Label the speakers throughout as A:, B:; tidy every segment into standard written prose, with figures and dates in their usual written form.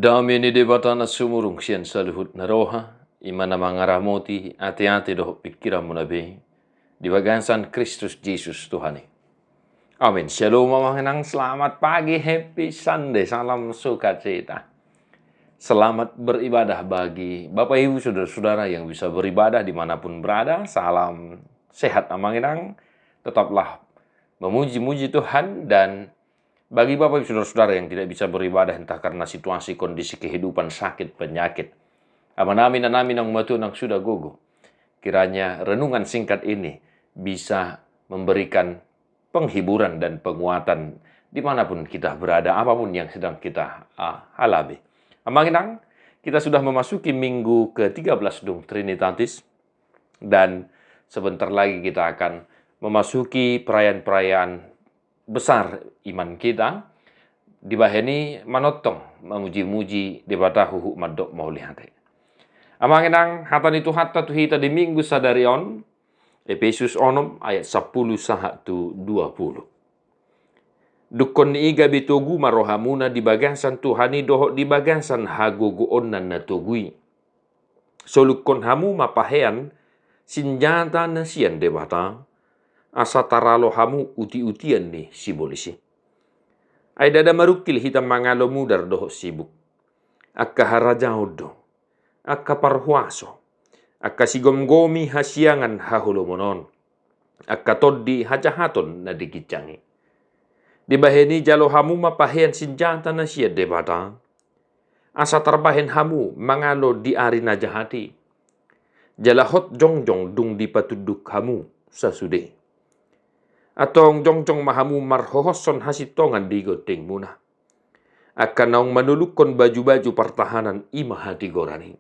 A: Damini debatana sumurung sian saluhut naroha, imana mangaramoti ati-ati doh pikiran munabe, di bagansan Kristus Yesus Tuhani. Amin. Shalom mamangenang, selamat pagi, happy Sunday, salam sukacita. Selamat beribadah bagi Bapak Ibu Saudara-saudara yang bisa beribadah dimanapun berada. Salam sehat mamangenang, tetaplah memuji-muji Tuhan. Dan bagi Bapak Ibu Saudara-saudara yang tidak bisa beribadah entah karena situasi kondisi kehidupan sakit penyakit, amin yang matunang sudah gugu. Kiranya renungan singkat ini bisa memberikan penghiburan dan penguatan dimanapun kita berada, apapun yang sedang kita alami. Amanginang, kita sudah memasuki minggu ke-13 Dung Trinitatis, dan sebentar lagi kita akan memasuki perayaan-perayaan besar iman kita. Dibaheni manotong memuji-muji debata huhu madok maulihate. Amanginang hatan itu hatta tuhita di minggu sadarion, Efesus onom ayat 10 sahatu 20. Dukon iga bitogu marohamuna di bagansan Tuhani doho di bagansan hagogoon na natugui. Solukon hamu mapahean sinjata na siyan debata, asa taralo hamu uti-utian ni sibolisi. Ay dada marukil hitam mangalo mudar doho sibuk. Akka harajao do, akka parhuaso, akka sigomgomi hasiangan hahulomonon, akka toddi hajahaton na dikicangi. Dibaheni jalo hamu mapahen sinjata na siya debata. Asa tarbahen hamu mangalo di ari na jahati. Jalahot jongjong dung di patuduk hamu sasude. Atong jongjong mahamu marhohoson hasitongan di goting muna. Akan naong manulukon baju-baju pertahanan ima hati gorani.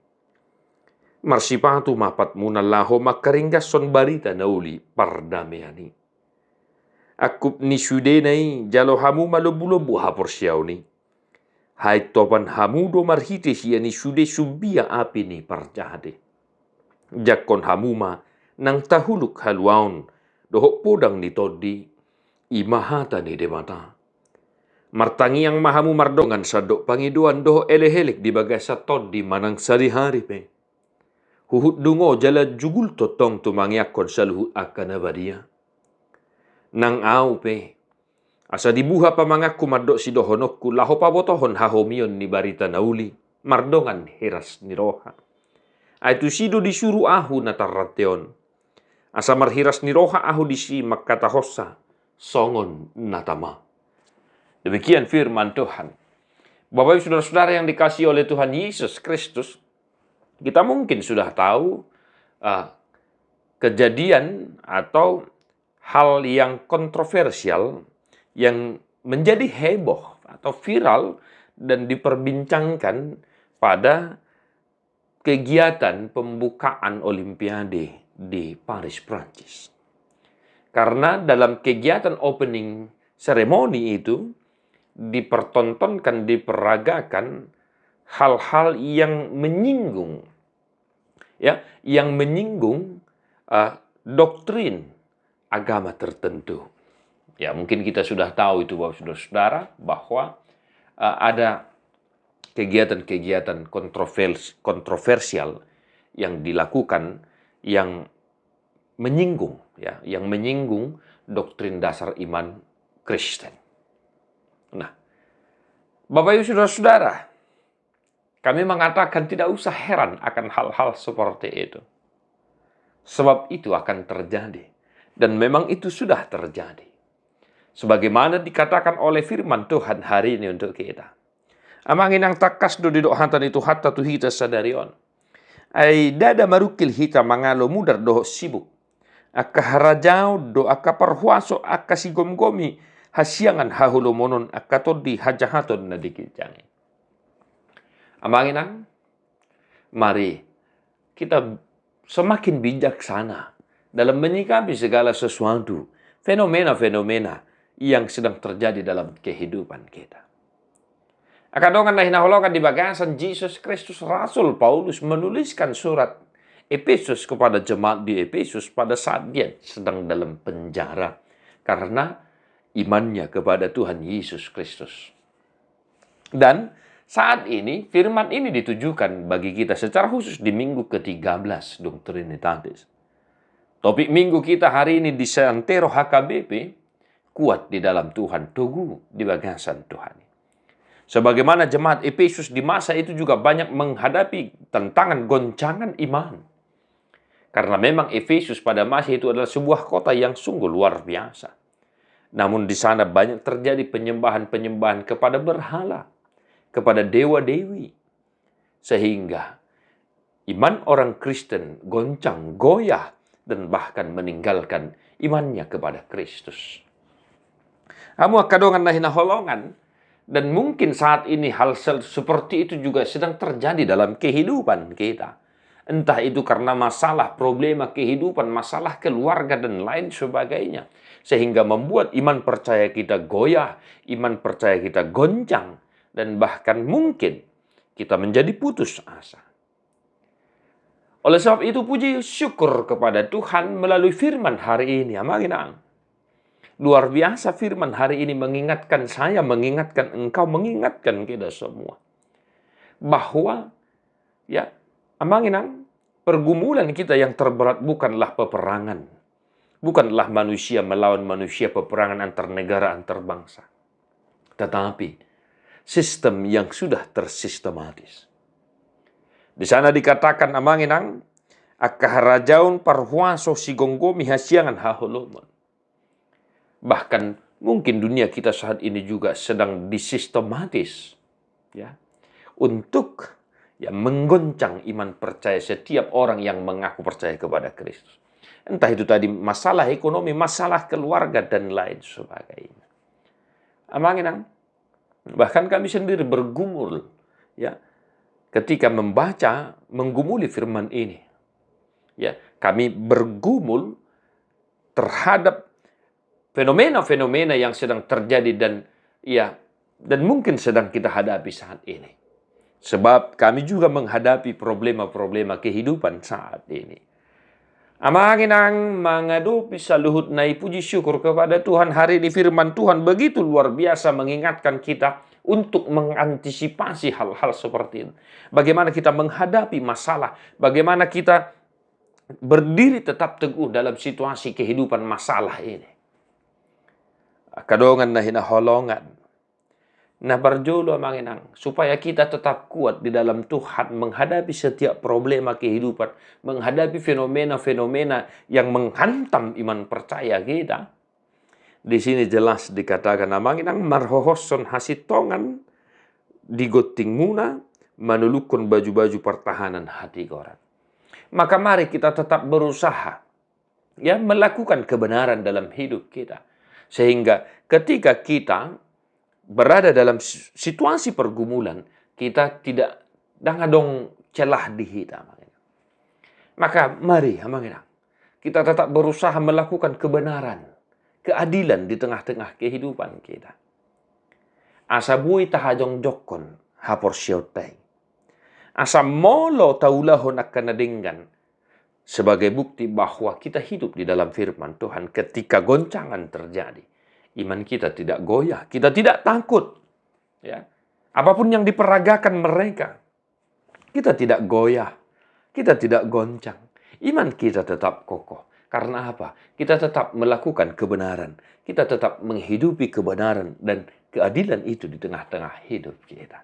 A: Marsipatu mapat muna laho makaringgason barita nauli pardamiani. Akup ni sudenai jalo hamu malobu-lobu hapor siyaw ni. Hai topan hamu do marhite siya ni sude subia api ni parjahade. Jakon hamu ma nang tahuluk haluaon dohok podang ni todi imahata ni demata. Martangi yang mahamu mardongan sadok pangiduan doho elehelik di bagai satodi manang sari-hari pe. Huhut dungo jala jugul totong tumangyakon saluhut akan abadia. Nang au pe, asa dibuha pamangaku mardok si dohonokku laho pabotohon hahomion ni barita nauli, mardongan heras ni roha. Aitu sido disuruh ahu natarrateon. Asa marhiras ni roha ahu disi makatahosa, songon natama. Demikian firman Tuhan. Bapak Ibu Saudara-saudara yang dikasihi oleh Tuhan Yesus Kristus, kita mungkin sudah tahu kejadian atau hal yang kontroversial yang menjadi heboh atau viral dan diperbincangkan pada kegiatan pembukaan Olimpiade di Paris, Prancis. Karena dalam kegiatan opening ceremony itu dipertontonkan, diperagakan hal-hal yang menyinggung doktrin agama tertentu. Ya, mungkin kita sudah tahu itu Bapak Saudara bahwa ada kegiatan-kegiatan kontroversial yang dilakukan yang menyinggung doktrin dasar iman Kristen. Nah, Bapak Ibu Saudara-saudara, kami mengatakan tidak usah heran akan hal-hal seperti itu. Sebab itu akan terjadi. Dan memang itu sudah terjadi. Sebagaimana dikatakan oleh firman Tuhan hari ini untuk kita. Amanginang takas do didok hantan itu hatta tuhita sadarion. Ay dada marukil hita mangalo mudar doho sibuk. Akka harajao do akka parhuaso akka sigomgomi hasiangan hahulomonon akka todi hajahaton na dikijangi. Amanginang, mari kita semakin bijaksana dalam menyikapi segala sesuatu, fenomena-fenomena yang sedang terjadi dalam kehidupan kita. Akan dongan nahinaholokan di bagansan Yesus Kristus, Rasul Paulus menuliskan surat Efesus kepada jemaat di Efesus pada saat dia sedang dalam penjara karena imannya kepada Tuhan Yesus Kristus. Dan Saat ini, firman ini ditujukan bagi kita secara khusus di minggu ke-13 Trinitatis. Topik minggu kita hari ini di Santero HKBP, kuat di dalam Tuhan, teguh di bagasan Tuhan. Sebagaimana jemaat Efesus di masa itu juga banyak menghadapi tantangan goncangan iman. Karena memang Efesus pada masa itu adalah sebuah kota yang sungguh luar biasa. Namun di sana banyak terjadi penyembahan-penyembahan kepada berhala, kepada dewa-dewi. Sehingga iman orang Kristen goncang, goyah, dan bahkan meninggalkan imannya kepada Kristus. Kamu kadongan na hinaholongan, dan mungkin saat ini hal seperti itu juga sedang terjadi dalam kehidupan kita. Entah itu karena masalah, problema kehidupan, masalah keluarga, dan lain sebagainya. Sehingga membuat iman percaya kita goyah, iman percaya kita goncang, dan bahkan mungkin kita menjadi putus asa. Oleh sebab itu, puji syukur kepada Tuhan melalui firman hari ini. Amin. Luar biasa firman hari ini mengingatkan saya, mengingatkan engkau, mengingatkan kita semua. Bahwa, ya, amanginang, pergumulan kita yang terberat bukanlah peperangan. Bukanlah manusia melawan manusia, peperangan antar negara, antar bangsa. Tetapi, sistem yang sudah tersistematis. Di sana dikatakan amanginang, akaharajaun parhuaso sigonggomi hasiangan haholomon. Bahkan mungkin dunia kita saat ini juga sedang disistematis, ya, untuk menggoncang iman percaya setiap orang yang mengaku percaya kepada Kristus. Entah itu tadi masalah ekonomi, masalah keluarga, dan lain sebagainya. Amanginang, bahkan kami sendiri bergumul, ya, ketika membaca, menggumuli firman ini. Ya, kami bergumul terhadap fenomena-fenomena yang sedang terjadi dan mungkin sedang kita hadapi saat ini. Sebab kami juga menghadapi problema-problema kehidupan saat ini. Amanginang mangadu bisa luhut nai puji syukur kepada Tuhan hari ini firman Tuhan begitu luar biasa mengingatkan kita untuk mengantisipasi hal-hal seperti ini. Bagaimana kita menghadapi masalah, bagaimana kita berdiri tetap teguh dalam situasi kehidupan masalah ini. Kadongan na hinaholongan, na barjolo manginang, supaya kita tetap kuat di dalam Tuhan menghadapi setiap problema kehidupan, menghadapi fenomena-fenomena yang menghantam iman percaya kita. Di sini jelas dikatakan manginang marhohoson hasitongan digoting muna manulukun baju-baju pertahanan hati koran. Maka mari kita tetap berusaha, ya, melakukan kebenaran dalam hidup kita. Sehingga ketika kita berada dalam situasi pergumulan, kita tidak dangadong celah di kita. Maka mari, kita tetap berusaha melakukan kebenaran, keadilan di tengah-tengah kehidupan kita. Asa bui tahajong jokon hapor siotay. Asa molo taulahon akan nadinggan. Sebagai bukti bahwa kita hidup di dalam firman Tuhan ketika goncangan terjadi. Iman kita tidak goyah, kita tidak takut. Ya. Apapun yang diperagakan mereka, kita tidak goyah, kita tidak goncang. Iman kita tetap kokoh. Karena apa? Kita tetap melakukan kebenaran. Kita tetap menghidupi kebenaran dan keadilan itu di tengah-tengah hidup kita.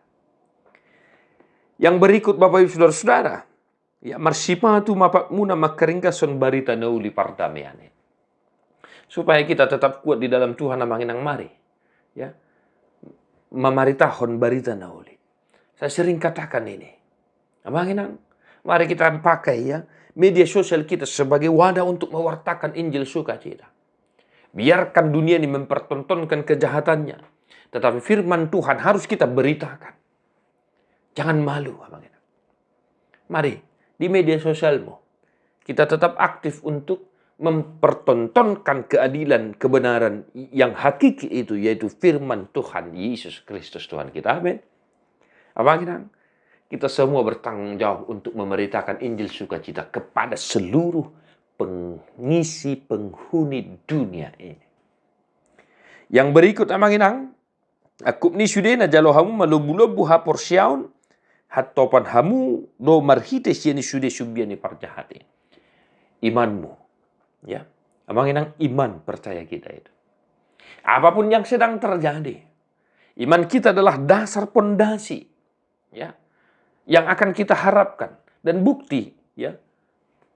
A: Yang berikut Bapak Ibu Saudara-saudara, ya, marsipatu mapak muna makaringkason barita nauli pardamaian. Supaya kita tetap kuat di dalam Tuhan amanginang mari. Ya. Mamaritahon barita nauli. Saya sering katakan ini. Amanginang, mari kita pakai, ya, media sosial kita sebagai wadah untuk mewartakan Injil sukacita. Biarkan dunia ini mempertontonkan kejahatannya. Tetapi firman Tuhan harus kita beritakan. Jangan malu, amanginang. Mari, di media sosialmu, kita tetap aktif untuk mempertontonkan keadilan, kebenaran yang hakiki itu, yaitu firman Tuhan Yesus Kristus Tuhan kita. Amin. Amin. Kita semua bertanggung jawab untuk memberitakan Injil sukacita kepada seluruh penghuni dunia ini. Yang berikut, amin. Akup ni sudena jalo hamu malubu-lubu hapor siaun, hatopan hamu do marhite siani sude subiani parjahati. Imanmu, ya. Amang inang iman percaya kita itu. Apapun yang sedang terjadi, iman kita adalah dasar pondasi, ya, yang akan kita harapkan dan bukti, ya,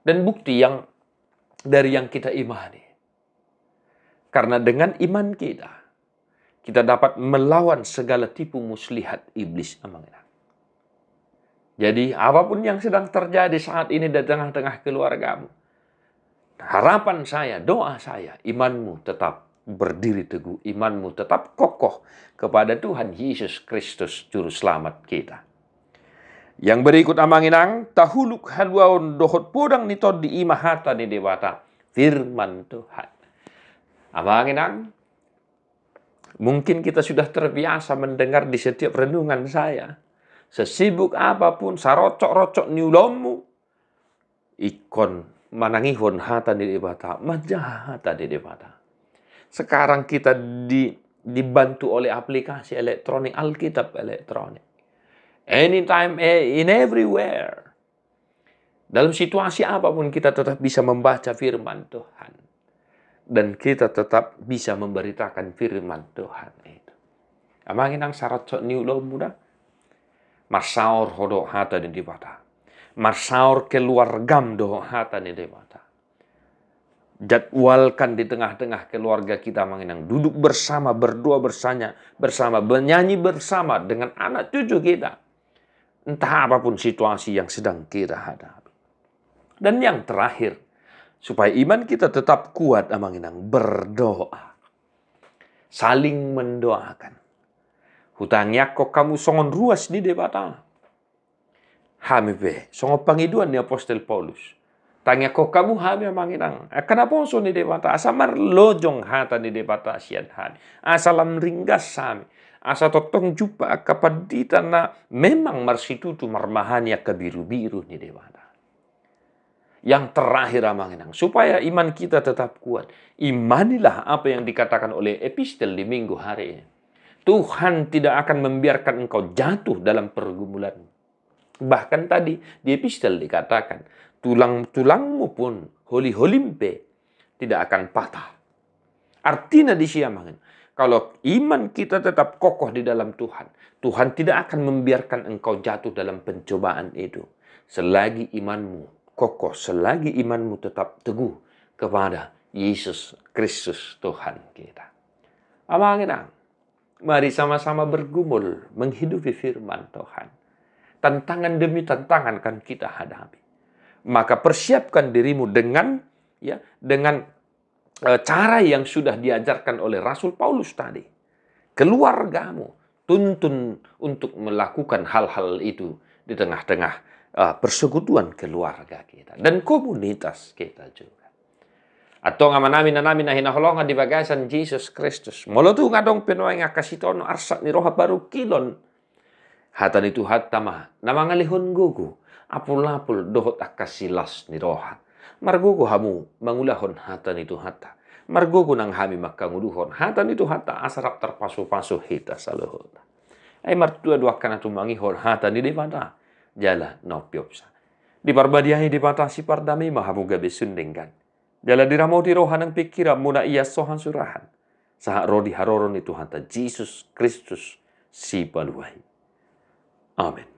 A: dan bukti yang dari yang kita imani. Karena dengan iman kita dapat melawan segala tipu muslihat iblis. Amang inang. Jadi apapun yang sedang terjadi saat ini di tengah-tengah keluargamu, harapan saya, doa saya, imanmu tetap berdiri teguh, imanmu tetap kokoh kepada Tuhan Yesus Kristus Juru Selamat kita. Yang berikut amang inang, tahuluk haluaun dohot podang nitod di imahata ni dewata, firman Tuhan. Amang inang, mungkin kita sudah terbiasa mendengar di setiap renungan saya. Sesibuk apapun, sarocok-rocok niulomu, ikon manangihon hata di debata, majahata di debata. Sekarang kita dibantu oleh aplikasi elektronik, Alkitab elektronik. Anytime, in everywhere. Dalam situasi apapun kita tetap bisa membaca firman Tuhan. Dan kita tetap bisa memberitakan firman Tuhan itu. Amangin ang sarocok niulomu dah. Masaur hodok hata di debata. Masaur keluargam doh hata di debata. Jadwalkan di tengah-tengah keluarga kita mengenang duduk bersama, berdoa bersama, bernyanyi bersama dengan anak cucu kita. Entah apapun situasi yang sedang kita hadapi. Dan yang terakhir, supaya iman kita tetap kuat mengenang berdoa. Saling mendoakan. Hutangnya kok kamu songon ruas di debata. Hamibe, songo pangiduan ni Apostel Paulus. Tanya kok kamu hami manginang. Kenapa so ni debata? Asamar lojong hata ni debata sian hani. Asalam ringgas sami. Asa totong jupa kapadita na memang marsitutu marmahani kabiru-biru ni debata. Yang terakhir manginang, supaya iman kita tetap kuat. Imanilah apa yang dikatakan oleh epistel di minggu hari ini. Tuhan tidak akan membiarkan engkau jatuh dalam pergumulan. Bahkan tadi di epistel dikatakan, tulang-tulangmu pun holi-holimpe tidak akan patah. Artinya di siamangan, kalau iman kita tetap kokoh di dalam Tuhan, Tuhan tidak akan membiarkan engkau jatuh dalam pencobaan itu. Selagi imanmu kokoh, selagi imanmu tetap teguh kepada Yesus Kristus Tuhan kita. Amangin. Mari sama-sama bergumul menghidupi firman Tuhan. Tantangan demi tantangan kan kita hadapi. Maka persiapkan dirimu dengan cara yang sudah diajarkan oleh Rasul Paulus tadi. Keluargamu tuntun untuk melakukan hal-hal itu di tengah-tengah persekutuan keluarga kita dan komunitas kita juga. Atau ngaman namin na hinaholongan di bagasan Jesus Kristus. Molotu nga dong pinoy nga kasitono arsak ni roha baru kilon. Hatan itu hatama na mga lihon gugu. Apul-apul dohot akasilas ni roha. Margugo hamu mangulahon hatan itu hata. Margugo nang hami makanguluhon. Hatan itu hata asarap terpasu-pasu hita sa luhot. Ay martua-dua ka na tumangihon hatan ni debata. Jala nopiopsa. Di parbadiyahi debata si pardami mahamu gabi sundingkan. Jala diramoti rohan ng pikiran muna iya sohan surahan. Sa rodi haroron itu hanta Jesus Kristus si paluhay. Amen.